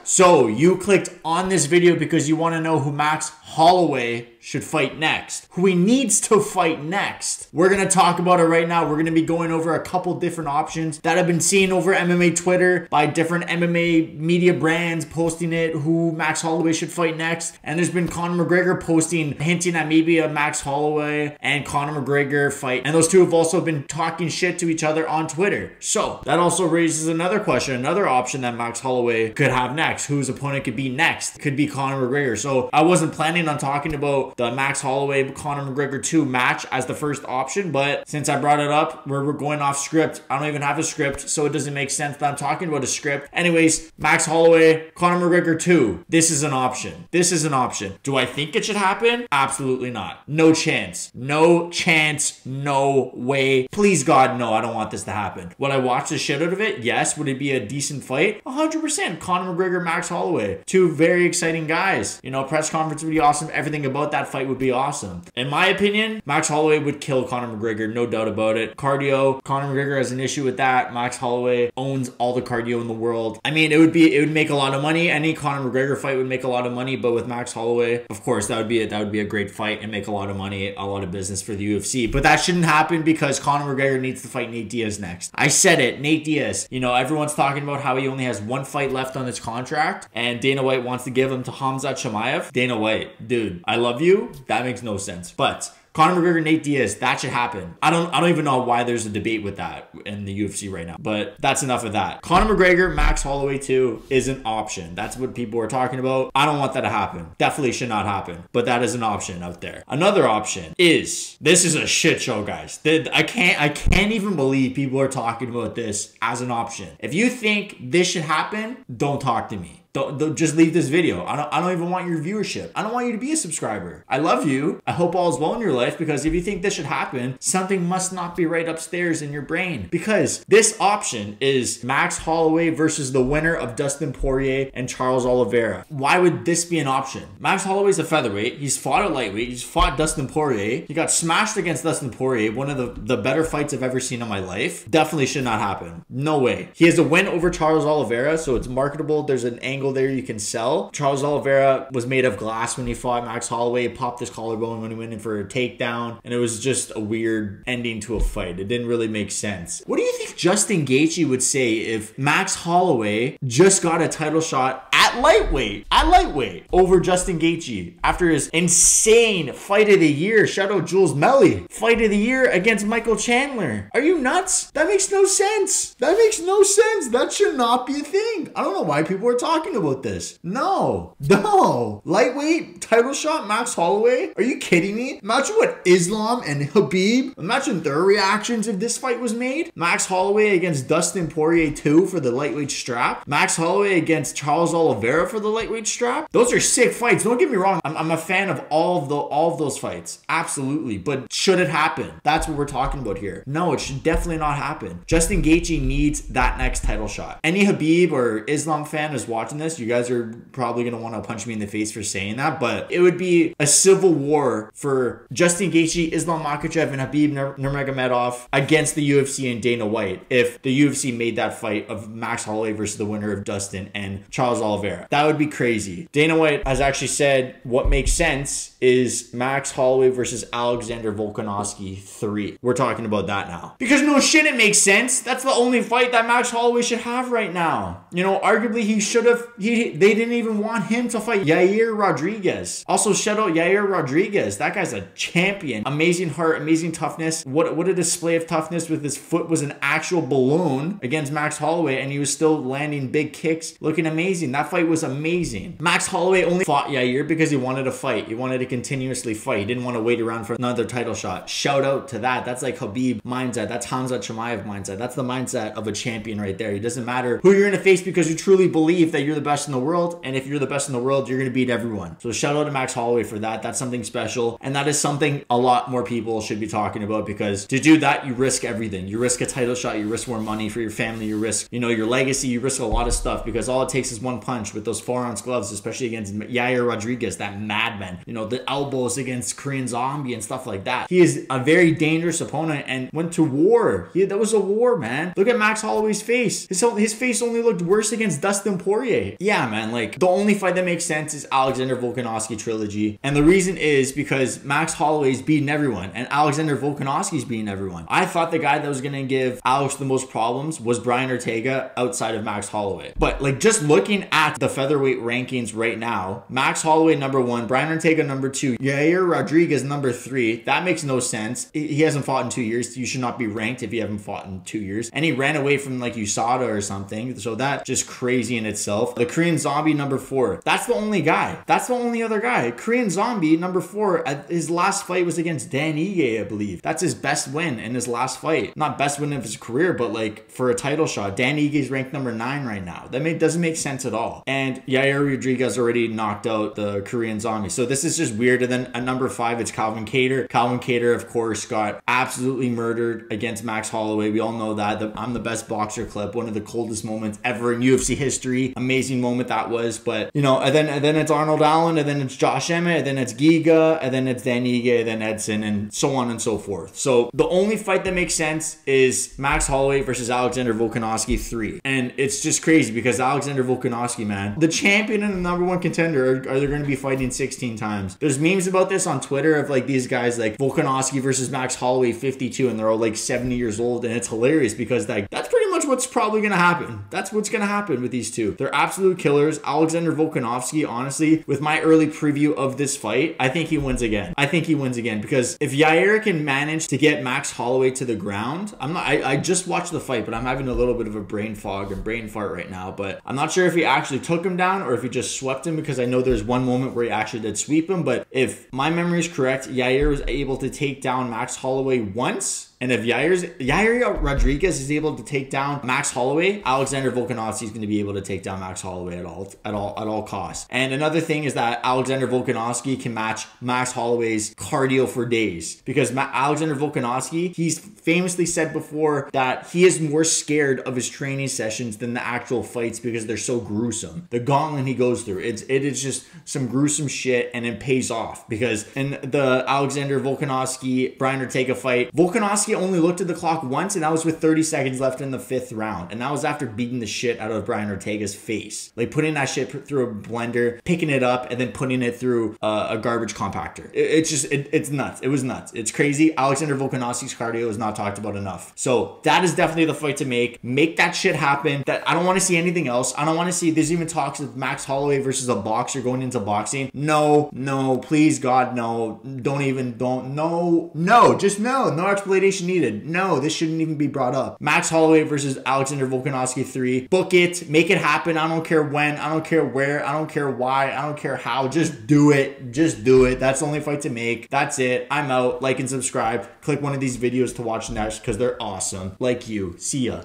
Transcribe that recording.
So you clicked on this video because you want to know who Max Holloway should fight next, who he needs to fight next. We're going to talk about it right now. We're going to be going over a couple different options that have been seen over MMA Twitter by different MMA media brands posting it, who Max Holloway should fight next. And there's been Conor McGregor posting, hinting at maybe a Max Holloway and Conor McGregor fight. And those two have also been talking shit to each other on Twitter. So that also raises another question, another option that Max Holloway could have next, whose opponent could be next. Could be Conor McGregor. So I wasn't planning on talking about the Max Holloway Conor McGregor 2 match as the first option, but since I brought it up, we're going off script. I don't even have a script, so it doesn't make sense that I'm talking about a script. Anyways, Max Holloway, Conor McGregor 2. This is an option. This is an option. Do I think it should happen? Absolutely not. No chance. No chance. No way. Please God, no, I don't want this to happen. Would I watch the shit out of it? Yes. Would it be a decent fight? 100%. Conor McGregor, Max Holloway. Two very exciting guys. You know, press conference would be awesome. Everything about that fight would be awesome. In my opinion, Max Holloway would kill Conor McGregor, no doubt about it. Cardio, Conor McGregor has an issue with that. Max Holloway owns all the cardio in the world. I mean, it would make a lot of money. Any Conor McGregor fight would make a lot of money, but with Max Holloway, of course, that would be a great fight and make a lot of money, a lot of business for the UFC. But that shouldn't happen because Conor McGregor needs to fight Nate Diaz next. I said it, Nate Diaz. You know, everyone's talking about how he only has one fight left on his contract, and Dana White wants to give him to Khamzat Chimaev. Dana White, dude, I love you. That makes no sense. But Conor McGregor, Nate Diaz, that should happen. I don't even know why there's a debate with that in the UFC right now, but that's enough of that. Conor McGregor, Max Holloway 2 is an option. That's what people are talking about. I don't want that to happen. Definitely should not happen, but that is an option out there. Another option is, this is a shit show, guys. I can't even believe people are talking about this as an option. If you think this should happen, don't talk to me. Don't just leave this video. I don't even want your viewership. I don't want you to be a subscriber. I love you. I hope all is well in your life, because if you think this should happen, something must not be right upstairs in your brain. Because this option is Max Holloway versus the winner of Dustin Poirier and Charles Oliveira. Why would this be an option? Max Holloway's a featherweight. He's fought a lightweight. He's fought Dustin Poirier. He got smashed against Dustin Poirier, one of the better fights I've ever seen in my life. Definitely should not happen. No way. He has a win over Charles Oliveira, so it's marketable. There's an angle there you can sell. Charles Oliveira was made of glass when he fought Max Holloway. He popped his collarbone when he went in for a takedown, and it was just a weird ending to a fight. It didn't really make sense. What do you think Justin Gaethje would say if Max Holloway just got a title shot at lightweight over Justin Gaethje after his insane fight of the year? Shout out Jules Melly. Fight of the year against Michael Chandler. Are you nuts? That makes no sense. That makes no sense. That should not be a thing. I don't know why people are talking about this. No. Lightweight title shot Max Holloway? Are you kidding me? Imagine what Islam and Khabib, imagine their reactions if this fight was made. Max Holloway against Dustin Poirier 2 for the lightweight strap. Max Holloway against Charles Oliveira for the lightweight strap. Those are sick fights. Don't get me wrong. I'm a fan of all of those fights. Absolutely. But should it happen? That's what we're talking about here. No, it should definitely not happen. Justin Gaethje needs that next title shot. Any Khabib or Islam fan is watching this, you guys are probably going to want to punch me in the face for saying that, but it would be a civil war for Justin Gaethje, Islam Makhachev, and Khabib Nurmagomedov against the UFC and Dana White if the UFC made that fight of Max Holloway versus the winner of Dustin and Charles Oliveira. That would be crazy. Dana White has actually said what makes sense is Max Holloway versus Alexander Volkanovski 3. We're talking about that now. Because no shit, it makes sense. That's the only fight that Max Holloway should have right now. You know, arguably he should have, they didn't even want him to fight Yair Rodriguez. Also, shout out Yair Rodriguez. That guy's a champion. Amazing heart, amazing toughness. What a display of toughness with his foot was an actual balloon against Max Holloway, and he was still landing big kicks, looking amazing. That fight was amazing. Max Holloway only fought Yair because he wanted to fight. He wanted to continuously fight. He didn't want to wait around for another title shot. Shout out to that. That's like Khabib mindset. That's Khamzat Chimaev mindset. That's the mindset of a champion right there. It doesn't matter who you're going to face because you truly believe that you're the best in the world, and if you're the best in the world, you're going to beat everyone. So shout out to Max Holloway for that. That's something special, and that is something a lot more people should be talking about, because to do that, you risk everything. You risk a title shot, you risk more money for your family, you risk, you know, your legacy, you risk a lot of stuff, because all it takes is one punch punch with those 4-ounce gloves, especially against Yair Rodriguez, that madman. You know, the elbows against Korean Zombie and stuff like that. He is a very dangerous opponent and went to war. That was a war, man. Look at Max Holloway's face. His face only looked worse against Dustin Poirier. Yeah, man, like the only fight that makes sense is Alexander Volkanovski trilogy. And the reason is because Max Holloway's beating everyone and Alexander Volkanovski's beating everyone. I thought the guy that was going to give Alex the most problems was Brian Ortega outside of Max Holloway. But like just looking at the featherweight rankings right now, Max Holloway number 1, Brian Ortega number 2, Yair Rodriguez number 3. That makes no sense. He hasn't fought in 2 years. You should not be ranked if you haven't fought in 2 years. And he ran away from like USADA or something. So that's just crazy in itself. The Korean Zombie number 4. That's the only guy. That's the only other guy. Korean Zombie number 4. His last fight was against Dan Ige, I believe. That's his best win in his last fight. Not best win of his career, but like for a title shot. Dan Ige's ranked number 9 right now. That doesn't make sense at all. And Yair Rodriguez already knocked out the Korean Zombie. So this is just weird. And then at number 5, it's Calvin Kattar. Calvin Kattar, of course, got absolutely murdered against Max Holloway. We all know that. I'm the best boxer clip. One of the coldest moments ever in UFC history. Amazing moment that was. But, you know, and then it's Arnold Allen, and then it's Josh Emmett, and then it's Giga, and then it's Dan Ige, and then Edson, and so on and so forth. So the only fight that makes sense is Max Holloway versus Alexander Volkanovski 3. And it's just crazy because Alexander Volkanovski, man, the champion and the number 1 contender, are they going to be fighting 16 times? There's memes about this on Twitter of like these guys like Volkanovski versus Max Holloway 52, and they're all like 70 years old, and it's hilarious because like that's pretty much what's probably going to happen. That's what's going to happen with these two. They're absolute killers. Alexander Volkanovski, honestly, with my early preview of this fight, I think he wins again. I think he wins again because if Yair can manage to get Max Holloway to the ground, I just watched the fight, but I'm having a little bit of a brain fog and brain fart right now, but I'm not sure if he actually took him down or if he just swept him, because I know there's one moment where he actually did sweep him. But if my memory is correct, Yair was able to take down Max Holloway once. And if Yair Rodriguez is able to take down Max Holloway, Alexander Volkanovski is going to be able to take down Max Holloway at all costs. And another thing is that Alexander Volkanovski can match Max Holloway's cardio for days, because Alexander Volkanovski, he's famously said before that he is more scared of his training sessions than the actual fights because they're so gruesome. The gauntlet he goes through, it is just some gruesome shit, and it pays off because in the Alexander Volkanovski Brian Ortega fight, Volkanovski only looked at the clock once, and that was with 30 seconds left in the 5th round. And that was after beating the shit out of Brian Ortega's face. Like putting that shit through a blender, picking it up, and then putting it through a garbage compactor. It's nuts. It was nuts. It's crazy. Alexander Volkanovski's cardio is not talked about enough. So that is definitely the fight to make. Make that shit happen. That I don't want to see anything else. I don't want to see, there's even talks of Max Holloway versus a boxer going into boxing. No, please God, no. Just no explanation needed. No, this shouldn't even be brought up. Max Holloway versus Alexander Volkanovski 3. Book it. Make it happen. I don't care when. I don't care where. I don't care why. I don't care how. Just do it. Just do it. That's the only fight to make. That's it. I'm out. Like and subscribe. Click one of these videos to watch next because they're awesome. Like you. See ya.